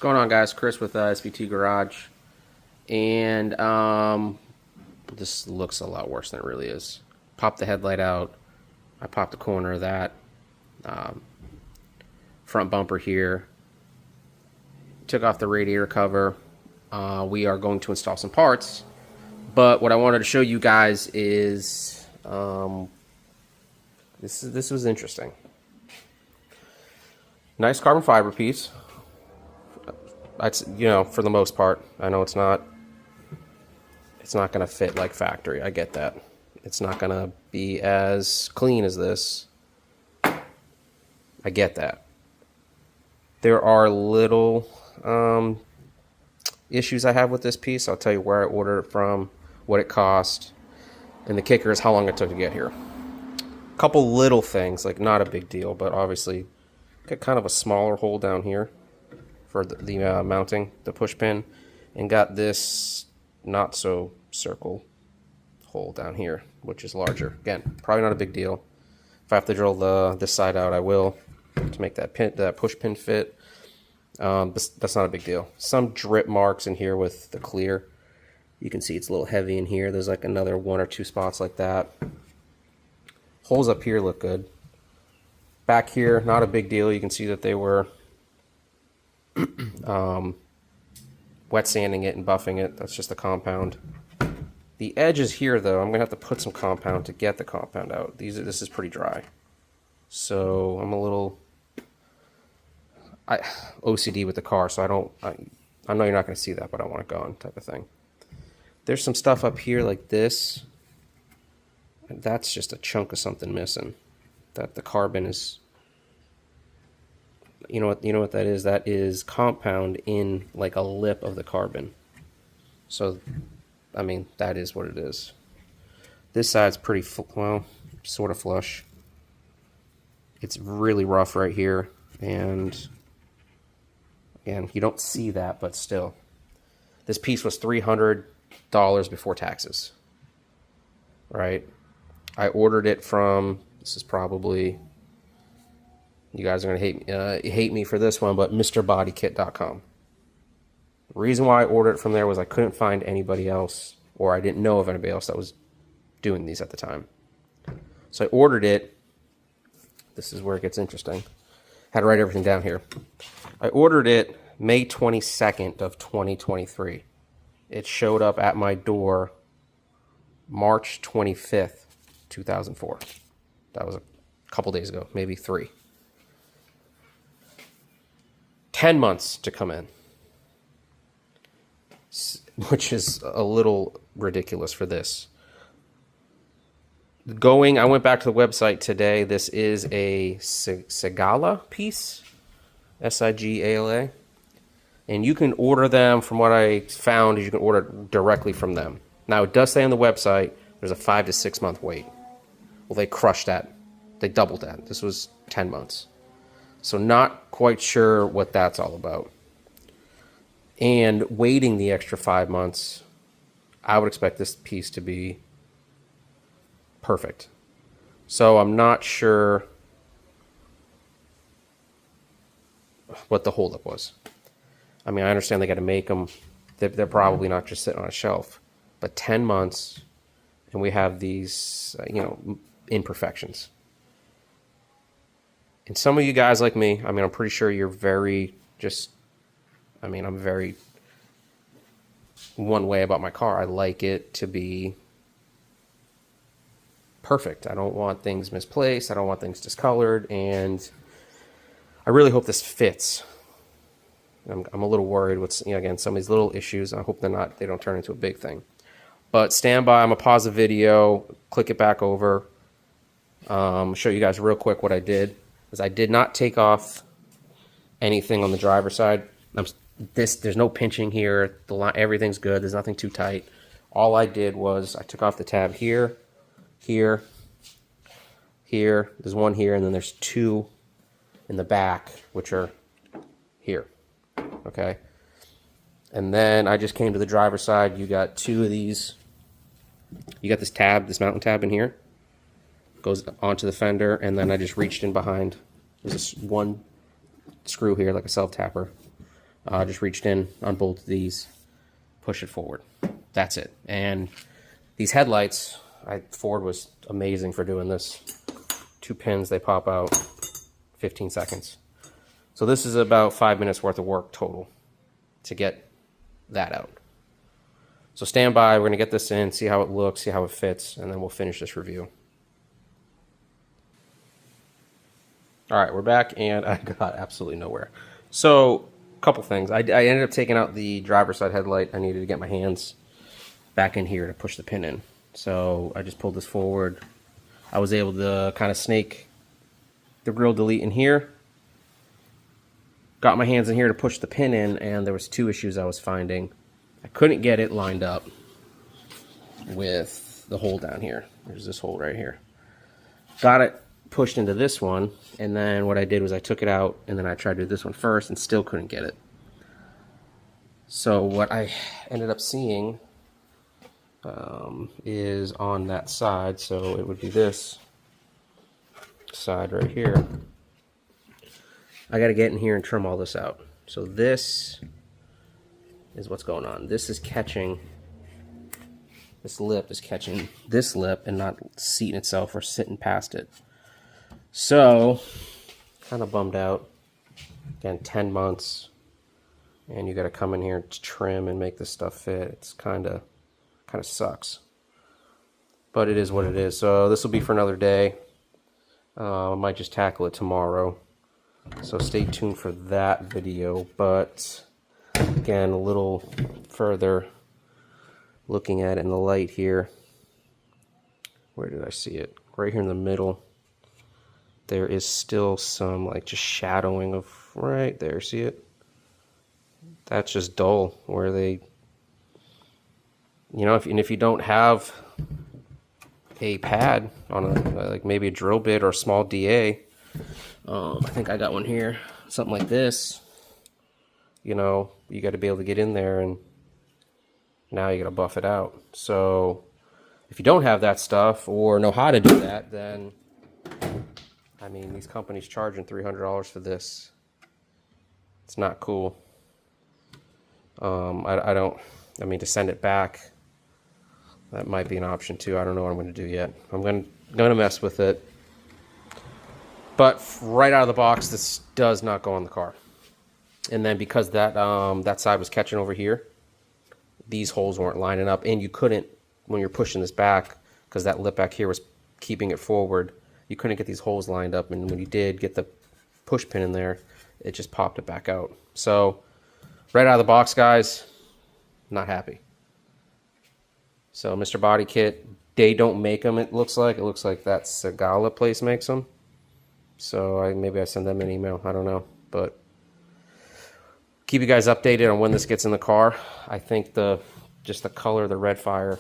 What's going on, guys? Chris with SVT Garage, and this looks a lot worse than it really is. Popped the headlight out. I popped the corner of that front bumper here. Took off the radiator cover. We are going to install some parts, but what I wanted to show you guys is this was interesting. Nice carbon fiber piece. That's, for the most part. I know it's not going to fit like factory. I get that. It's not going to be as clean as this. I get that. There are little issues I have with this piece. I'll tell you where I ordered it from, what it cost, and the kicker is how long it took to get here. A couple little things, like not a big deal, but obviously got kind of a smaller hole down here for the mounting, the push pin, and got this not so circle hole down here, which is larger. Again, probably not a big deal. If I have to drill this side out, I will, to make that push pin fit. That's not a big deal. Some drip marks in here with the clear. You can see it's a little heavy in here. There's like another 1 or 2 spots like that. Holes up here look good. Back here, not a big deal. You can see that they were wet sanding it and buffing it. That's just the compound. The edges here, though, I'm gonna have to put some compound to get the compound out. This is pretty dry, so I'm a little OCD with the car, so I know you're not gonna see that, but I want it gone, type of thing. There's some stuff up here like this. That's just a chunk of something missing. That the carbon is. You know what that is? That is compound in like a lip of the carbon. So, I mean, that is what it is. This side's pretty, well, sort of flush. It's really rough right here. And, again, you don't see that, but still. This piece was $300 before taxes. Right? I ordered it from, this is probably... You guys are going to hate me for this one, but MrBodyKit.com. The reason why I ordered it from there was I couldn't find anybody else, or I didn't know of anybody else that was doing these at the time. So I ordered it. This is where it gets interesting. Had to write everything down here. I ordered it May 22nd of 2023. It showed up at my door March 25th, 2004. That was a couple days ago, maybe 3. 10 months to come in, which is a little ridiculous for this. I went back to the website today. This is a Sigala piece, Sigala, and you can order them. From what I found, is you can order directly from them. Now, it does say on the website there's a 5 to 6 month wait. Well, they crushed that. They doubled that. This was 10 months. So not quite sure what that's all about. And waiting the extra 5 months, I would expect this piece to be perfect. So I'm not sure what the holdup was. I mean, I understand they got to make them. They're probably not just sitting on a shelf. But 10 months, and we have these, imperfections. And some of you guys like me, I mean, I'm pretty sure you're very I'm very one way about my car. I like it to be perfect. I don't want things misplaced. I don't want things discolored. And I really hope this fits. I'm a little worried with, again, some of these little issues. I hope they don't turn into a big thing. But stand by. I'm going to pause the video, click it back over. Show you guys real quick what I did. Is I did not take off anything on the driver's side. There's no pinching here. The line, everything's good. There's nothing too tight. All I did was I took off the tab here, here, here. There's one here, and then there's 2 in the back, which are here. Okay. And then I just came to the driver's side. You got 2 of these. You got this tab, this mountain tab in here. Goes onto the fender, and then I just reached in behind. There's this one screw here, like a self-tapper. Just reached in on both of these, push it forward. That's it. And these headlights, Ford was amazing for doing this. 2 pins, they pop out, 15 seconds. So this is about 5 minutes worth of work total to get that out. So stand by, we're gonna get this in, see how it looks, see how it fits, and then we'll finish this review. All right, we're back, and I got absolutely nowhere. So, a couple things. I ended up taking out the driver's side headlight. I needed to get my hands back in here to push the pin in. So I just pulled this forward. I was able to kind of snake the grill delete in here. Got my hands in here to push the pin in, and there was 2 issues I was finding. I couldn't get it lined up with the hole down here. There's this hole right here. Got it pushed into this one, and then what I did was I took it out, and then I tried to do this one first and still couldn't get it. So what I ended up seeing is on that side, so it would be this side right here. I got to get in here and trim all this out. So this is what's going on. This is catching, this lip is catching this lip and not seating itself or sitting past it. So, kind of bummed out. Again, 10 months, and you got to come in here to trim and make this stuff fit. It's kind of sucks, but it is what it is. So this will be for another day. I might just tackle it tomorrow. So stay tuned for that video. But again, a little further looking at it in the light here. Where did I see it? Right here in the middle. There is still some like just shadowing of right there. See it? That's just dull where they, you know, if you don't have a pad on a, like maybe a drill bit or a small DA, I think I got one here, something like this, you know, you got to be able to get in there, and now you got to buff it out. So if you don't have that stuff or know how to do that, then I mean, these companies charging $300 for this. It's not cool. I mean, to send it back, that might be an option too. I don't know what I'm going to do yet. I'm going to mess with it. But right out of the box, this does not go on the car. And then because that that side was catching over here, these holes weren't lining up, and you couldn't, when you're pushing this back, because that lip back here was keeping it forward, you couldn't get these holes lined up, and when you did get the push pin in there, it just popped it back out. So right out of the box, guys, not happy. So Mr. Body Kit, they don't make them, it looks like. It looks like that Sigala place makes them. So maybe I send them an email, I don't know. But keep you guys updated on when this gets in the car. I think just the color, the red fire,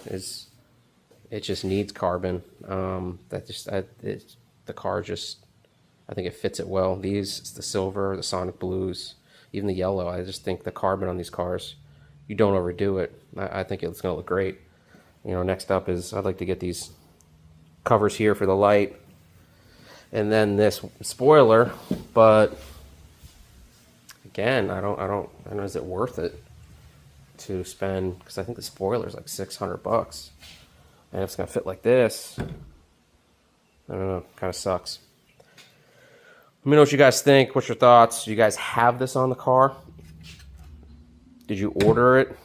it just needs carbon. The car just, I think it fits it well. These, the silver, the Sonic Blues, even the yellow, I just think the carbon on these cars, you don't overdo it. I think it's going to look great. You know, next up is I'd like to get these covers here for the light, and then this spoiler. But again, I don't know, is it worth it to spend, because I think the spoiler is like $600, and if it's going to fit like this, I don't know, kind of sucks. Let me know what you guys think. What's your thoughts? Do you guys have this on the car? Did you order it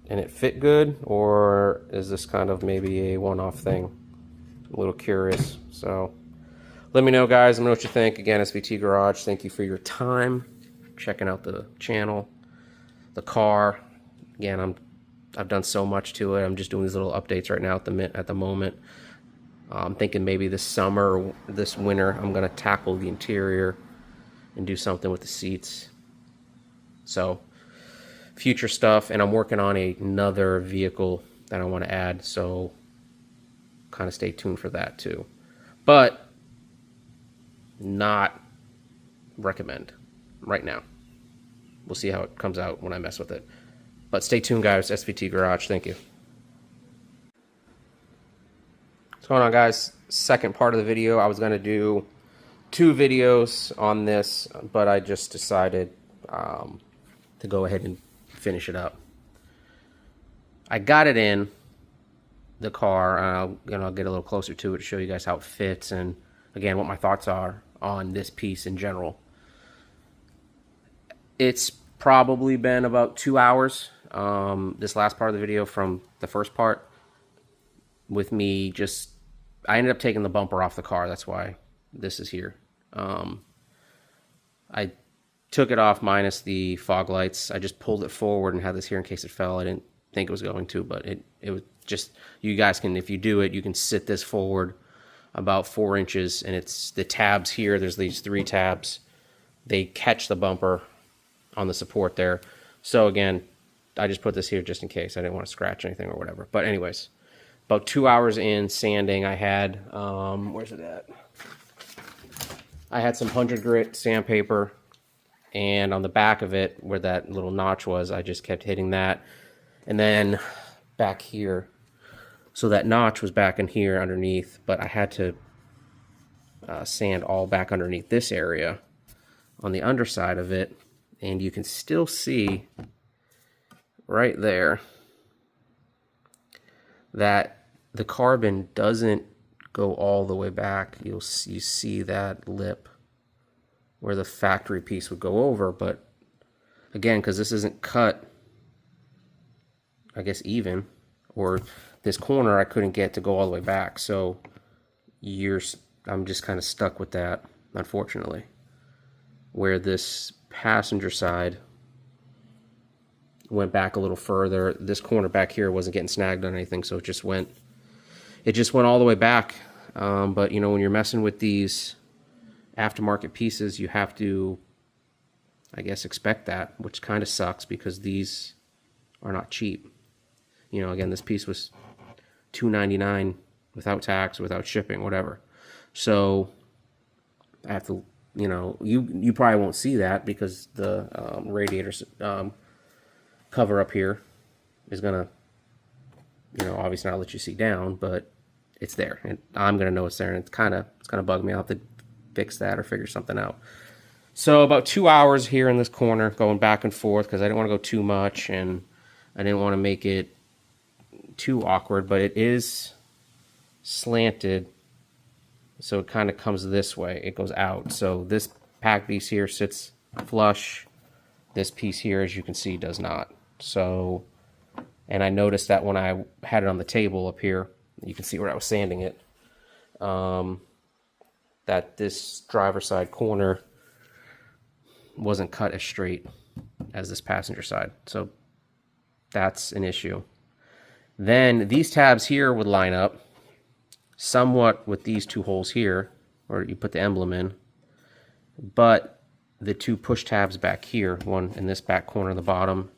and it fit good? Or is this kind of maybe a one-off thing? I'm a little curious. So let me know, guys. Let me know what you think. Again, SVT Garage, thank you for your time, checking out the channel, the car. Again, I've done so much to it. I'm just doing these little updates right now at the moment. I'm thinking maybe this summer or this winter I'm going to tackle the interior and do something with the seats. So future stuff, and I'm working on another vehicle that I want to add, so kind of stay tuned for that too. But not recommend right now. We'll see how it comes out when I mess with it. But stay tuned, guys. SVT Garage, thank you. What's going on, guys? Second part of the video. I was going to do 2 videos on this, but I just decided to go ahead and finish it up. I got it in the car, and I'll get a little closer to it to show you guys how it fits, and again, what my thoughts are on this piece in general. It's probably been about 2 hours, this last part of the video from the first part, with me just, I ended up taking the bumper off the car. That's why this is here. I took it off minus the fog lights. I just pulled it forward and had this here in case it fell. I didn't think it was going to, but it was just, you guys can, if you do it, you can sit this forward about 4 inches, and it's the tabs here. There's these 3 tabs. They catch the bumper on the support there. So again, I just put this here just in case. I didn't want to scratch anything or whatever. But anyways, about 2 hours in sanding, I had, where's it at? I had some 100 grit sandpaper, and on the back of it, where that little notch was, I just kept hitting that. And then back here, so that notch was back in here underneath, but I had to sand all back underneath this area on the underside of it. And you can still see right there that the carbon doesn't go all the way back. You see that lip where the factory piece would go over, but again, because this isn't cut, I guess, even, or this corner I couldn't get to go all the way back, so I'm just kind of stuck with that, unfortunately. Where this passenger side went back a little further, this corner back here wasn't getting snagged on anything, so it just went all the way back. But you know, when you're messing with these aftermarket pieces, you have to, I guess, expect that, which kind of sucks because these are not cheap. You know, again, this piece was $2.99 without tax, without shipping, whatever. So I have to, you know, you probably won't see that because the radiator cover up here is gonna, you know, obviously not let you see down, but it's there, and I'm gonna know it's there, and it's gonna bug me. I'll have to fix that or figure something out. So about 2 hours here in this corner, going back and forth because I didn't want to go too much, and I didn't want to make it too awkward, but it is slanted, so it kind of comes this way. It goes out. So this pack piece here sits flush. This piece here, as you can see, does not. So, and I noticed that when I had it on the table up here, you can see where I was sanding it, that this driver's side corner wasn't cut as straight as this passenger side. So that's an issue. Then these tabs here would line up somewhat with these 2 holes here, or you put the emblem in, but the 2 push tabs back here, one in this back corner on the bottom,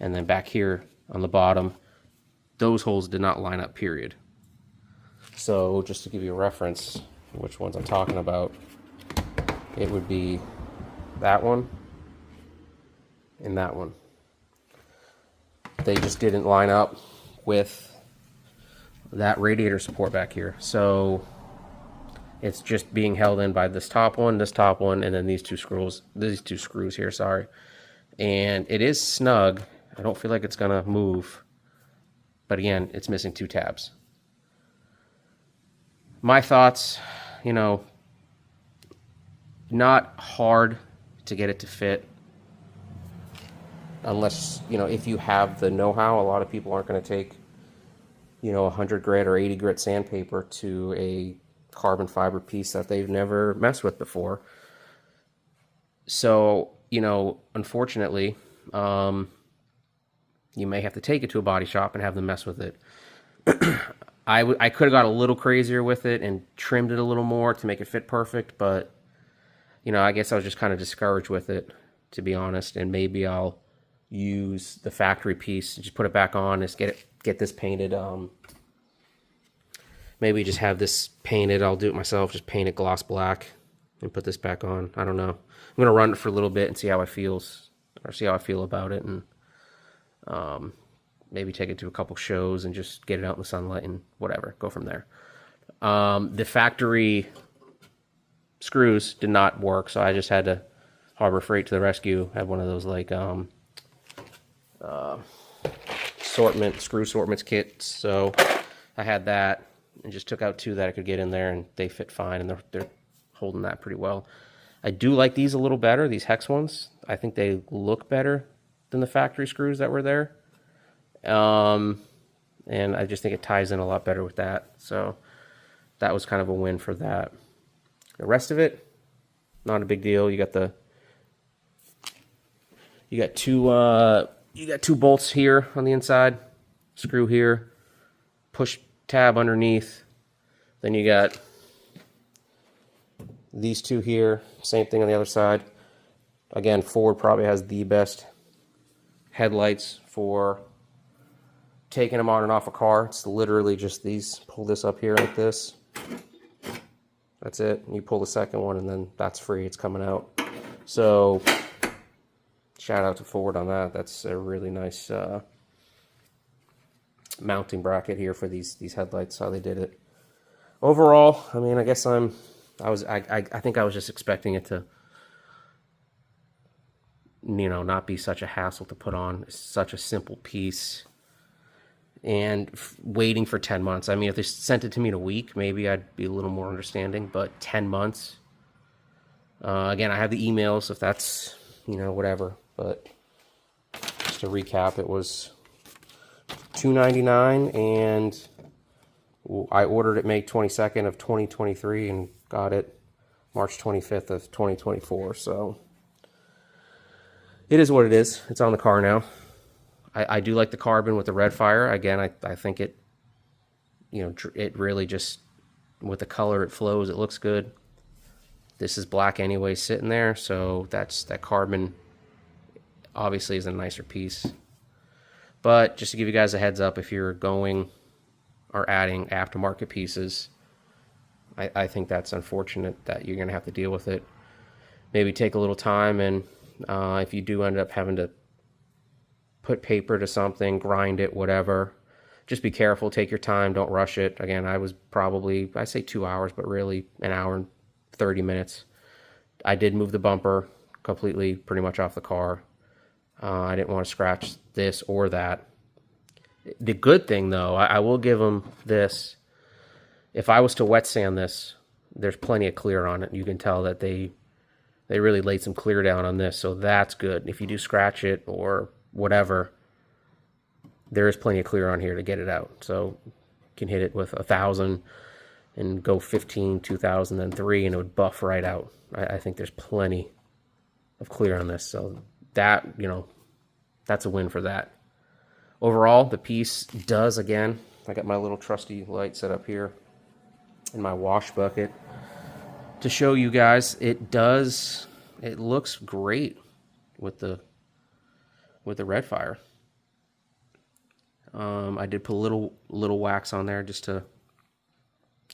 and then back here on the bottom, those holes did not line up, period. So just to give you a reference, which ones I'm talking about, it would be that one and that one. They just didn't line up with that radiator support back here. So it's just being held in by this top one, and then these two screws here, sorry. And it is snug. I don't feel like it's gonna move, but again, it's missing 2 tabs. My thoughts, you know, not hard to get it to fit, unless, you know, if you have the know-how. A lot of people aren't going to take, you know, 100 grit or 80 grit sandpaper to a carbon fiber piece that they've never messed with before. So, you know, unfortunately, you may have to take it to a body shop and have them mess with it. I could have got a little crazier with it and trimmed it a little more to make it fit perfect, but, you know, I guess I was just kind of discouraged with it, to be honest, and maybe I'll use the factory piece and just put it back on, just get this painted. Maybe just have this painted. I'll do it myself, just paint it gloss black and put this back on. I don't know. I'm going to run it for a little bit and see how I feel about it, and maybe take it to a couple shows and just get it out in the sunlight and whatever, go from there. The factory screws did not work, so I just had to Harbor Freight to the rescue. Have one of those, like, screw assortments kit. So I had that and just took out 2 that I could get in there, and they fit fine, and they're holding that pretty well. I do like these a little better, these hex ones. I think they look better than the factory screws that were there. And I just think it ties in a lot better with that. So that was kind of a win for that. The rest of it, not a big deal. You got 2 bolts here on the inside, screw here, push tab underneath. Then you got these 2 here, same thing on the other side. Again, Ford probably has the best headlights for taking them on and off a car. It's literally just these. Pull this up here like this. That's it. You pull the second one, and then that's free. It's coming out. So shout out to Ford on that. That's a really nice mounting bracket here for these headlights. How they did it. Overall, I mean, I guess I think I was just expecting it to, you know, not be such a hassle to put on. It's such a simple piece. And waiting for 10 months. I mean, if they sent it to me in a week, maybe I'd be a little more understanding. But 10 months. Again, I have the emails if that's, you know, whatever. But just to recap, it was $299, and I ordered it May 22nd of 2023 and got it March 25th of 2024. So it is what it is. It's on the car now. I do like the carbon with the red fire. Again, I think it, you know, it really just, with the color it flows, it looks good. This is black anyway sitting there, so that carbon obviously is a nicer piece. But just to give you guys a heads up, if you're going or adding aftermarket pieces, I think that's unfortunate that you're going to have to deal with it. Maybe take a little time, and if you do end up having to put paper to something, grind it, whatever, just be careful, take your time, don't rush it. Again, I was probably, I say 2 hours, but really an hour and 30 minutes. I did move the bumper completely, pretty much off the car. I didn't want to scratch this or that. The good thing, though, I will give them this. If I was to wet sand this, there's plenty of clear on it. You can tell that they really laid some clear down on this, so that's good. If you do scratch it or whatever, there is plenty of clear on here to get it out. So you can hit it with 1,000 and go 15, 2,000, then 3, and it would buff right out. I think there's plenty of clear on this, so that, you know, that's a win for that. Overall, the piece does, again, I got my little trusty light set up here in my wash bucket to show you guys. It looks great with the red fire. I did put a little wax on there just to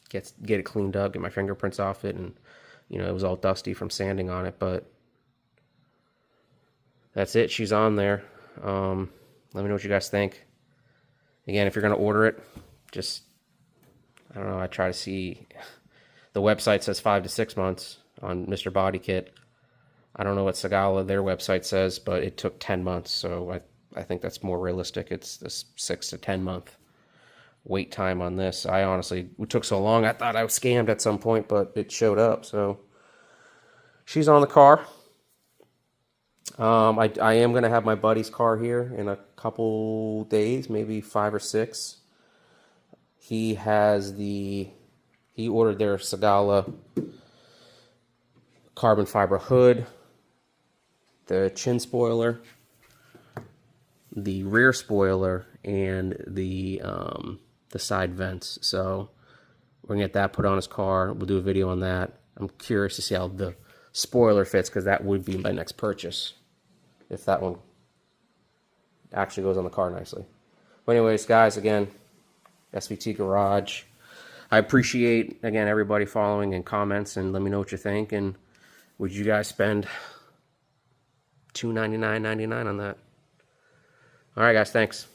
get it cleaned up, get my fingerprints off it, and you know, it was all dusty from sanding on it, but that's it. She's on there. Let me know what you guys think. Again, if you're going to order it, just, I don't know, I try to see, the website says 5 to 6 months on Mr. Body Kit. I don't know what Sigala, their website says, but it took 10 months, so I think that's more realistic. It's this 6 to 10 month wait time on this. I honestly, it took so long, I thought I was scammed at some point, but it showed up, so she's on the car. I am going to have my buddy's car here in a couple days, maybe 5 or 6. He ordered their Sigala carbon fiber hood, the chin spoiler, the rear spoiler, and the side vents. So we're gonna get that put on his car. We'll do a video on that. I'm curious to see how the spoiler fits, because that would be my next purchase if that one actually goes on the car nicely. But anyways, guys, again, SVT Garage. I appreciate, again, everybody following and comments, and let me know what you think. And would you guys spend $299.99 on that? All right, guys, thanks.